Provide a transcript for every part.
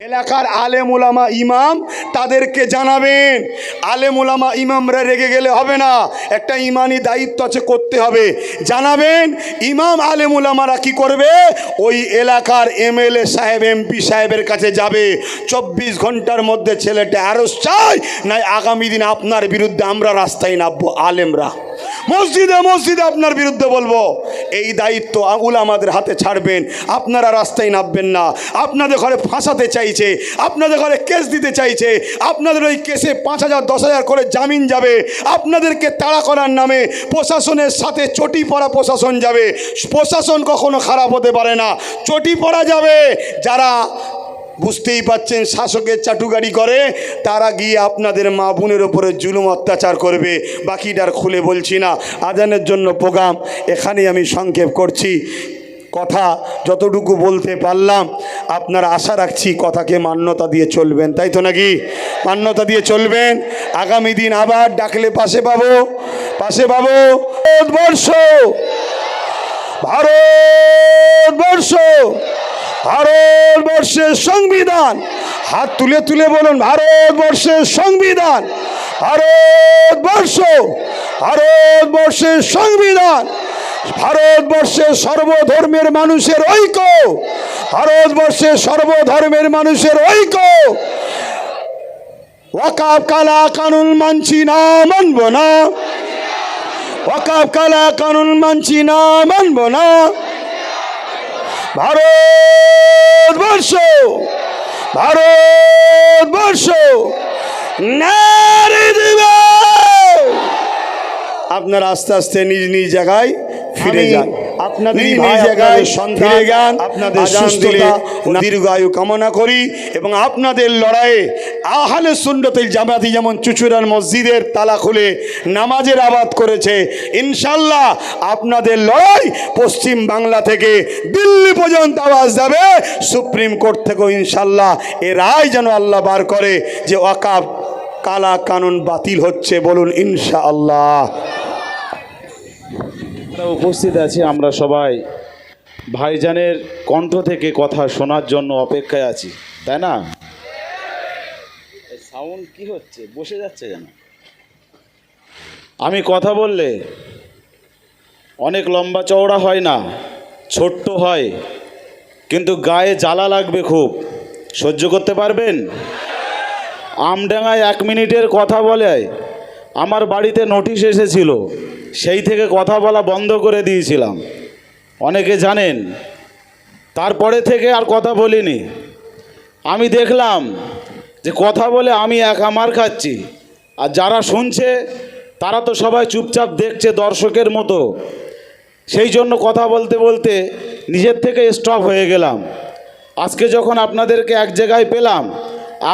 এলাকার আলেম ওলামা ইমাম তাদেরকে জানাবেন। আলেম ওলামা ইমামরা রেগে গেলে হবে না, একটা ইমানি দায়িত্ব আছে, করতে হবে। জানাবেন ইমাম আলেম ওলামারা কি করবে, ওই এলাকার এমএলএ সাহেব এমপি সাহেবের কাছে যাবে, 24 ঘন্টার মধ্যে ছেলেটা আরজ চাই, নাই আগামী দিন আপনার বিরুদ্ধে আমরা রাস্তায় নামবো। আলেমরা মসজিদে মসজিদে আপনার বিরুদ্ধে বলবো। এই দায়িত্ব উলামাদের হাতে ছাড়বেন। আপনারা রাস্তায় নামবেন না। আপনাদের ঘরে ফাঁসাতে চাইছে, আপনাদের ঘরে কেস দিতে চাইছে, আপনাদের ওই কেসে 5,000 10,000 করে জামিন যাবে, আপনাদেরকে তাড়া করার নামে প্রশাসনের সাথে চটি পড়া প্রশাসন যাবে। প্রশাসন কখনো খারাপ হতে পারে না, চটি পড়া যাবে। যারা বুঝতেই পাচ্ছেন শাসকের চাটুকারি করে, তারা গিয়ে আপনাদের মা বোনের ওপরে জুলুম অত্যাচার করবে। বাকিটার খুলে বলছি না, আজানের জন্য প্রোগ্রাম এখানেই আমি সংক্ষেপ করছি। কথা যতটুকু বলতে পারলাম, আপনারা আশা রাখছি কথাকে মান্যতা দিয়ে চলবেন, তাই তো নাকি? মান্যতা দিয়ে চলবেন। আগামী দিন আবার ডাকলে পাশে পাবো, পাশে পাবো। ভারতবর্ষ, ভারতবর্ষ, ভারতবর্ষের সংবিধান, হাত তুলে তুলে বলুন, ভারতবর্ষের সংবিধান, ভারতবর্ষ, ভারতবর্ষের সংবিধান, ভারতবর্ষের সর্বধর্মের মানুষের ঐক্য, ভারতবর্ষের সর্বধর্মের মানুষের ঐক্য। ওয়াকাফ কালা কানুন মানছি না, মানব না। ওয়াকাফ কালা কানুন মানছি না, মানব না। ভারতবর্ষ, ভারতবর্ষ নারী দিবে। আপনারা আস্তে আস্তে নিজ নিজ জায়গায় ফিরে যান, আপনাদের নিজ জায়গায় ফিরে যান। আপনাদের সুস্থতা দীর্ঘায়ু কামনা করি এবং আপনাদের লড়াইয়ে আহলে সুন্নতুল জামাতি যেমন চুচুড়ার মসজিদের তালা খুলে নামাজের আবাদ করেছে, ইনশাল্লাহ আপনাদের লড়াই পশ্চিম বাংলা থেকে দিল্লি পর্যন্ত আওয়াজ যাবে। সুপ্রিম কোর্ট থেকেও ইনশাল্লাহ এ রায় যেন আল্লাহ বার করে যে ওয়াকাফ কালা কানুন বাতিল হচ্ছে, বলুন ইনশাআল্লাহ। উপস্থিত আছি আমরা সবাই ভাইজানের কণ্ঠ থেকে কথা শোনার জন্য অপেক্ষায় আছি, তাই না? সাউন্ড কি হচ্ছে, বসে যাচ্ছে যেন। আমি কথা বললে অনেক লম্বা চওড়া হয় না, ছোট্ট হয়, কিন্তু গায়ে জ্বালা লাগবে খুব। সহ্য করতে পারবেন? আমডাঙ্গায় 1 মিনিটের কথা বলে আমার বাড়িতে নোটিশ এসেছিল, সেই থেকে কথা বলা বন্ধ করে দিয়েছিলাম, অনেকে জানেন। তারপরে থেকে আর কথা বলিনি। আমি দেখলাম যে কথা বলে আমি একা মার খাচ্ছি, আর যারা শুনছে তারা তো সবাই চুপচাপ দেখছে দর্শকের মতো। সেই জন্য কথা বলতে বলতে নিজের থেকে স্টপ হয়ে গেলাম। আজকে যখন আপনাদেরকে এক জায়গায় পেলাম,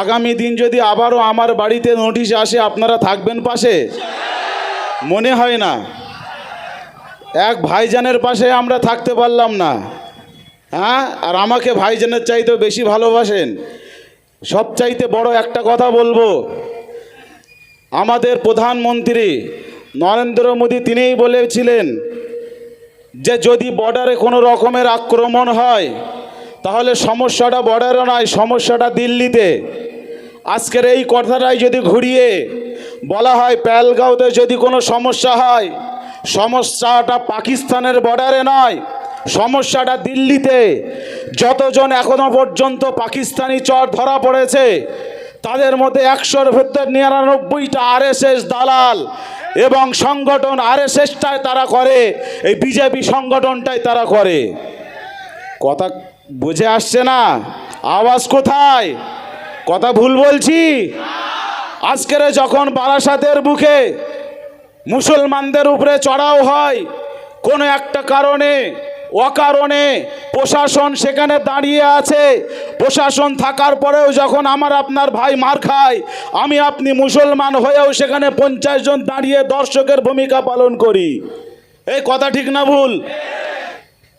আগামী দিন যদি আবারও আমার বাড়িতে নোটিশ আসে, আপনারা থাকবেন পাশে? মনে হয় না এক ভাইজানের পাশে আমরা থাকতে পারলাম না, হ্যাঁ? আর আমাকে ভাইজানের চাইতেও বেশি ভালোবাসেন। সবচাইতে বড় একটা কথা বলবো, আমাদের প্রধানমন্ত্রী নরেন্দ্র মোদী তিনিই বলেছিলেন যে যদি বর্ডারে কোনো রকমের আক্রমণ হয় তাহলে সমস্যাটা বর্ডারে নয়, সমস্যাটা দিল্লিতে। আজকের এই কথাটাই যদি ঘুরিয়ে বলা হয় পেহেলগাঁওতে যদি কোনো সমস্যা হয়, সমস্যাটা পাকিস্তানের বর্ডারে নয়, সমস্যাটা দিল্লিতে। যতজন এখনো পর্যন্ত পাকিস্তানি চর ধরা পড়েছে তাদের মধ্যে 100-র ভেতর 99টা আরএসএস দালাল এবং সংগঠন। আরএসএসটাই তারা করে, এই বিজেপি সংগঠনটাই তারা করে। কথা বুঝে আসছে না? আওয়াজ কোথায়? কথা ভুল বলছি? আজকের যখন বারাসাতের বুকে মুসলমানদের উপরে চড়াও হয়, কোনো একটা কারণে অকারণে প্রশাসন সেখানে দাঁড়িয়ে আছে, প্রশাসন থাকার পরেও যখন আমার আপনার ভাই মার খায়, আমি আপনি মুসলমান হয়েও সেখানে 50 জন দাঁড়িয়ে দর্শকের ভূমিকা পালন করি। এই কথা ঠিক না ভুল?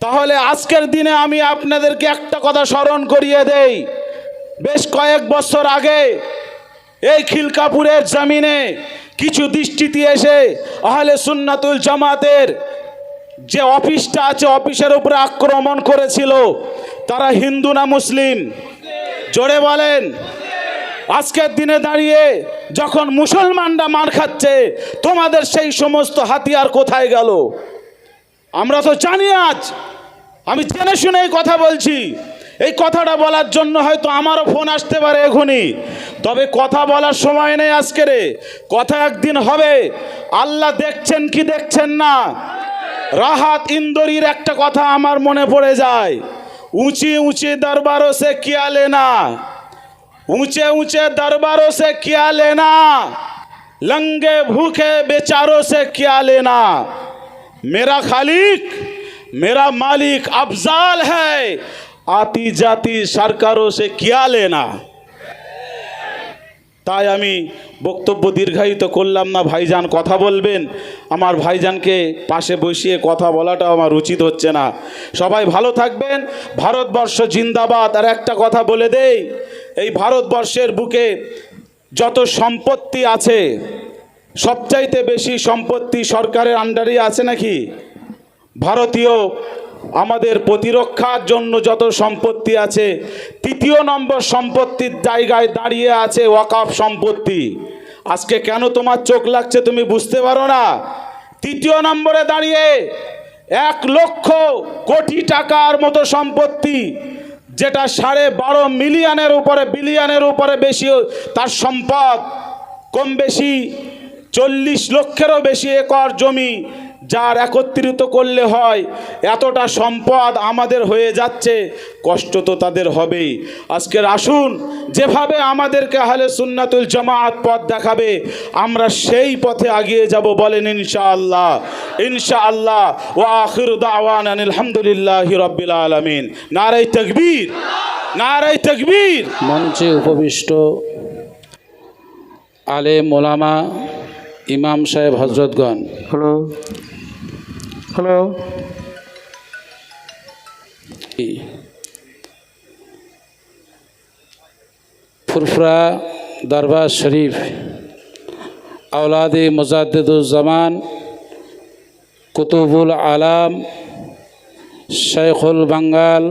তাহলে আজকের দিনে আমি আপনাদেরকে একটা কথা স্মরণ করিয়ে দেই। বেশ কয়েক বছর আগে এই খিলকাপুরের জমিনে কিছু দৃষ্টিতে এসে আহলে সুন্নাতুল জামাতের যে অফিসটা আছে অফিসের উপরে আক্রমণ করেছিল। তারা হিন্দু না মুসলিম? জোরে বলেন। আজকের দিনে দাঁড়িয়ে যখন মুসলমানরা মার খাচ্ছে, তোমাদের সেই সমস্ত হাতিয়ার কোথায় গেল? আমরা তো জানি। আজ আমি জেনে শুনে এই কথা বলছি। এই কথাটা বলার জন্য হয়তো আমারও ফোন আসতে পারে এখনই, তবে কথা বলার সময় নেই আজকের। কথা একদিন হবে। আল্লাহ দেখছেন কি দেখছেন না? রাহাত ইন্দোরির একটা কথা আমার মনে পড়ে যায়, ऊंची ऊंची दरबारों से क्या लेना, ऊंचे ऊंचे दरबारों से क्या लेना, लंगे भूखे बेचारों से क्या लेना, मेरा खालिक मेरा मालिक अफजाल है, आती जाती सरकारों से क्या लेना। তাই আমি বক্তব্য দীর্ঘায়িত করলাম না। ভাইজান কথা বলবেন, আমার ভাইজানকে পাশে বসিয়ে কথা বলাটা আমার উচিত হচ্ছে না। সবাই ভালো থাকবেন। ভারতবর্ষ জিন্দাবাদ। আর একটা কথা বলে দেই, এই ভারতবর্ষের বুকে যত সম্পত্তি আছে, সবচাইতে বেশি সম্পত্তি সরকারের আন্ডারে আছে নাকি? ভারতীয় আমাদের প্রতিরক্ষার জন্য যত সম্পত্তি আছে, তৃতীয় নম্বর সম্পত্তির জায়গায় দাঁড়িয়ে আছে ওয়াকাফ সম্পত্তি। আজকে কেন তোমার চোখ লাগছে তুমি বুঝতে পারো না? তৃতীয় নম্বরে দাঁড়িয়ে 1 লক্ষ কোটি টাকার মতো সম্পত্তি, যেটা 12.5 মিলিয়নের উপরে বিলিয়নের উপরে বেশি তার সম্পদ, কম বেশি 40 লক্ষেরও বেশি একর জমি, যার একত্রিত করলে হয় এতটা সম্পদ আমাদের হয়ে যাচ্ছে। কষ্ট তো তাদের হবেই। আজকের আসুন, যেভাবে আমাদেরকে আহলে সুন্নাতুল জামাত পথ দেখাবে, আমরা সেই পথে এগিয়ে যাব। বলেন ইনশাআল্লাহ, ইনশাআল্লাহ। ওয়া আখিরু দাওয়ানা আলহামদুলিল্লাহি রাব্বিল আলামিন। নারায়ে তাকবীর, নারায়ে তাকবীর। মঞ্চে উপবিষ্ট আলেম ওলামা, ইমাম সাহেব, হজরতগণ, হ্যালো হ্যালো, ফুরফুরা দরবার শরীফ আওলাদে মুজাদ্দিদুজ্জামান কুতুবুল আলাম শেখুল বাঙ্গাল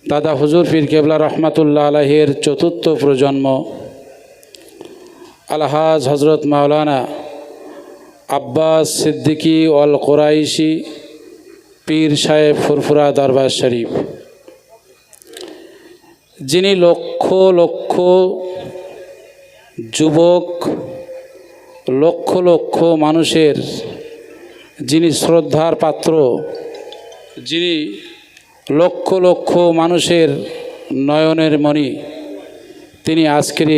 দাদা হুজুর পীর কেবলা রহমাতুল্লাহ আলাইহির ৪র্থ প্রজন্ম আলহাজ হজরত মাওলানা আব্বাস সিদ্দিকী অল কোরাইশি পীর সাহেব ফুরফুরা দরবার শরীফ, যিনি লক্ষ লক্ষ যুবক, লক্ষ লক্ষ মানুষের যিনি শ্রদ্ধার পাত্র, যিনি লক্ষ লক্ষ মানুষের নয়নের মণি, তিনি আজকের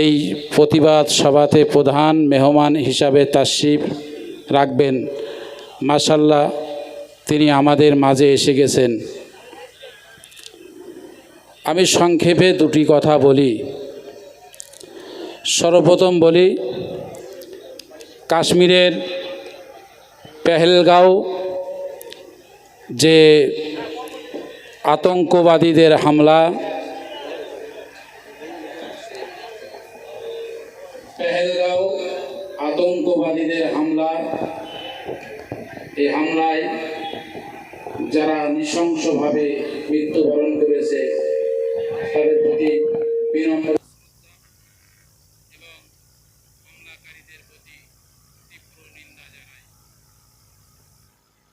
এই প্রতিবাদ সভাতে প্রধান মেহমান হিসাবে তাশরিফ রাখবেন। মাশাআল্লাহ, তিনি আমাদের মাঝে এসে গেছেন। আমি সংক্ষেপে 2টি কথা বলি। সর্বপ্রথম বলি, কাশ্মীরের পেহেলগাঁও যে আতঙ্কবাদীদের হামলা, পেহেলগাঁও আতঙ্কবাদীদের হামলা, এই হামলায় যারা নৃশংসভাবে মৃত্যুবরণ করেছে তাদের প্রতি বিনম্র